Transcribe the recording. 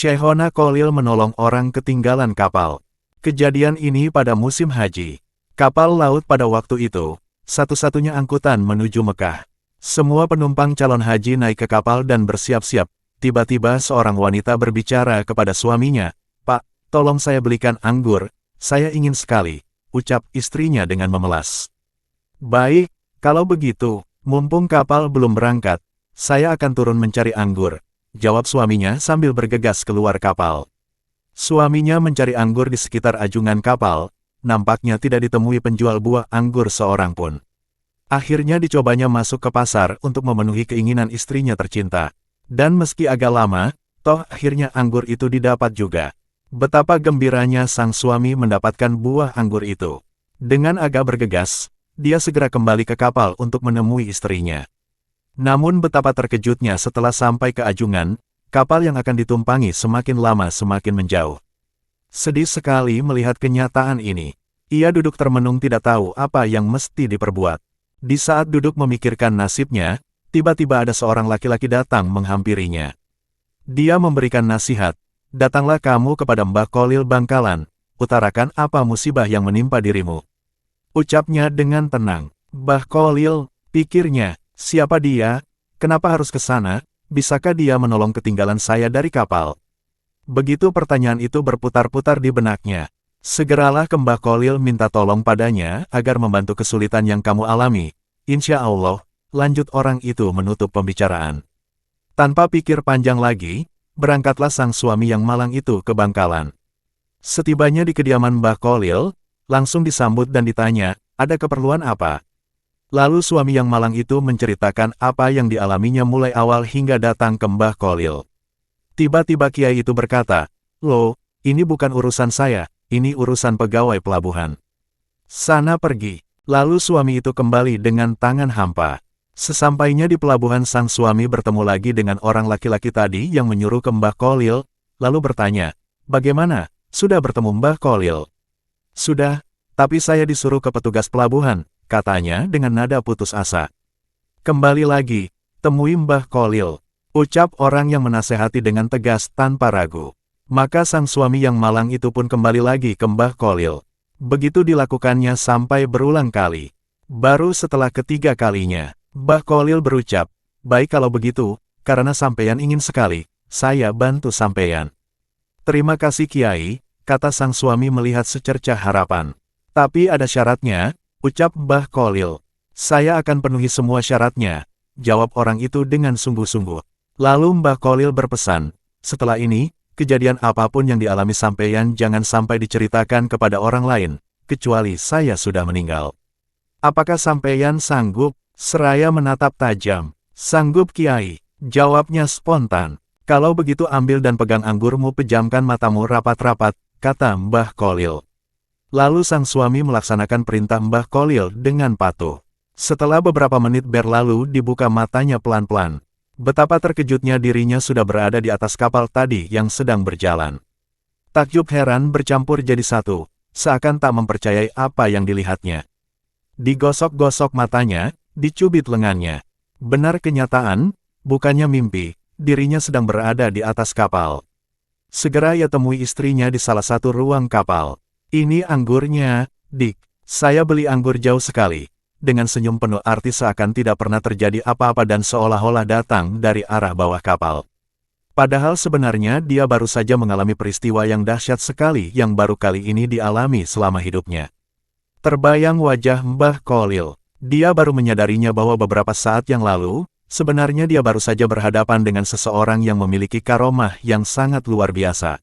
Syekhona Khalil menolong orang ketinggalan kapal. Kejadian ini pada musim haji. Kapal laut pada waktu itu, satu-satunya angkutan menuju Mekah. Semua penumpang calon haji naik ke kapal dan bersiap-siap. Tiba-tiba seorang wanita berbicara kepada suaminya, "Pak, tolong saya belikan anggur, saya ingin sekali," ucap istrinya dengan memelas. "Baik, kalau begitu, mumpung kapal belum berangkat, saya akan turun mencari anggur," jawab suaminya sambil bergegas keluar kapal. Suaminya mencari anggur di sekitar ajungan kapal, nampaknya tidak ditemui penjual buah anggur seorang pun. Akhirnya dicobanya masuk ke pasar untuk memenuhi keinginan istrinya tercinta. Dan meski agak lama, toh akhirnya anggur itu didapat juga. Betapa gembiranya sang suami mendapatkan buah anggur itu. Dengan agak bergegas, dia segera kembali ke kapal untuk menemui istrinya. Namun betapa terkejutnya setelah sampai ke ajungan, kapal yang akan ditumpangi semakin lama semakin menjauh. Sedih sekali melihat kenyataan ini. Ia duduk termenung tidak tahu apa yang mesti diperbuat. Di saat duduk memikirkan nasibnya, tiba-tiba ada seorang laki-laki datang menghampirinya. Dia memberikan nasihat, "Datanglah kamu kepada Mbah Khalil Bangkalan, utarakan apa musibah yang menimpa dirimu." Ucapnya dengan tenang. "Mbah Khalil," pikirnya, "siapa dia? Kenapa harus ke sana? Bisakah dia menolong ketinggalan saya dari kapal?" Begitu pertanyaan itu berputar-putar di benaknya. "Segeralah ke Mbah Khalil minta tolong padanya agar membantu kesulitan yang kamu alami. Insya Allah," lanjut orang itu menutup pembicaraan. Tanpa pikir panjang lagi, berangkatlah sang suami yang malang itu ke Bangkalan. Setibanya di kediaman Mbah Khalil, langsung disambut dan ditanya, "Ada keperluan apa?" Lalu suami yang malang itu menceritakan apa yang dialaminya mulai awal hingga datang ke Mbah Khalil. Tiba-tiba kiai itu berkata, "Loh, ini bukan urusan saya, ini urusan pegawai pelabuhan. Sana pergi." Lalu suami itu kembali dengan tangan hampa. Sesampainya di pelabuhan sang suami bertemu lagi dengan orang laki-laki tadi yang menyuruh ke Mbah Khalil, lalu bertanya, "Bagaimana, sudah bertemu Mbah Khalil?" "Sudah, tapi saya disuruh ke petugas pelabuhan," katanya dengan nada putus asa. "Kembali lagi, temui Mbah Khalil," ucap orang yang menasehati dengan tegas tanpa ragu. Maka sang suami yang malang itu pun kembali lagi ke Mbah Khalil. Begitu dilakukannya sampai berulang kali. Baru setelah ketiga kalinya, Mbah Khalil berucap, "Baik kalau begitu, karena sampeyan ingin sekali, saya bantu sampeyan." "Terima kasih Kiai," kata sang suami melihat secercah harapan. "Tapi ada syaratnya," ucap Mbah Khalil. "Saya akan penuhi semua syaratnya," jawab orang itu dengan sungguh-sungguh. Lalu Mbah Khalil berpesan, "Setelah ini, kejadian apapun yang dialami sampeyan jangan sampai diceritakan kepada orang lain, kecuali saya sudah meninggal. Apakah sampeyan sanggup?" Seraya menatap tajam. "Sanggup Kiai," jawabnya spontan. "Kalau begitu ambil dan pegang anggurmu, pejamkan matamu rapat-rapat," kata Mbah Khalil. Lalu sang suami melaksanakan perintah Mbah Khalil dengan patuh. Setelah beberapa menit berlalu dibuka matanya pelan-pelan. Betapa terkejutnya dirinya sudah berada di atas kapal tadi yang sedang berjalan. Takjub heran bercampur jadi satu, seakan tak mempercayai apa yang dilihatnya. Digosok-gosok matanya, dicubit lengannya. Benar kenyataan, bukannya mimpi, dirinya sedang berada di atas kapal. Segera ia temui istrinya di salah satu ruang kapal. "Ini anggurnya, Dik. Saya beli anggur jauh sekali." Dengan senyum penuh arti seakan tidak pernah terjadi apa-apa dan seolah-olah datang dari arah bawah kapal. Padahal sebenarnya dia baru saja mengalami peristiwa yang dahsyat sekali yang baru kali ini dialami selama hidupnya. Terbayang wajah Mbah Khalil. Dia baru menyadarinya bahwa beberapa saat yang lalu, sebenarnya dia baru saja berhadapan dengan seseorang yang memiliki karomah yang sangat luar biasa.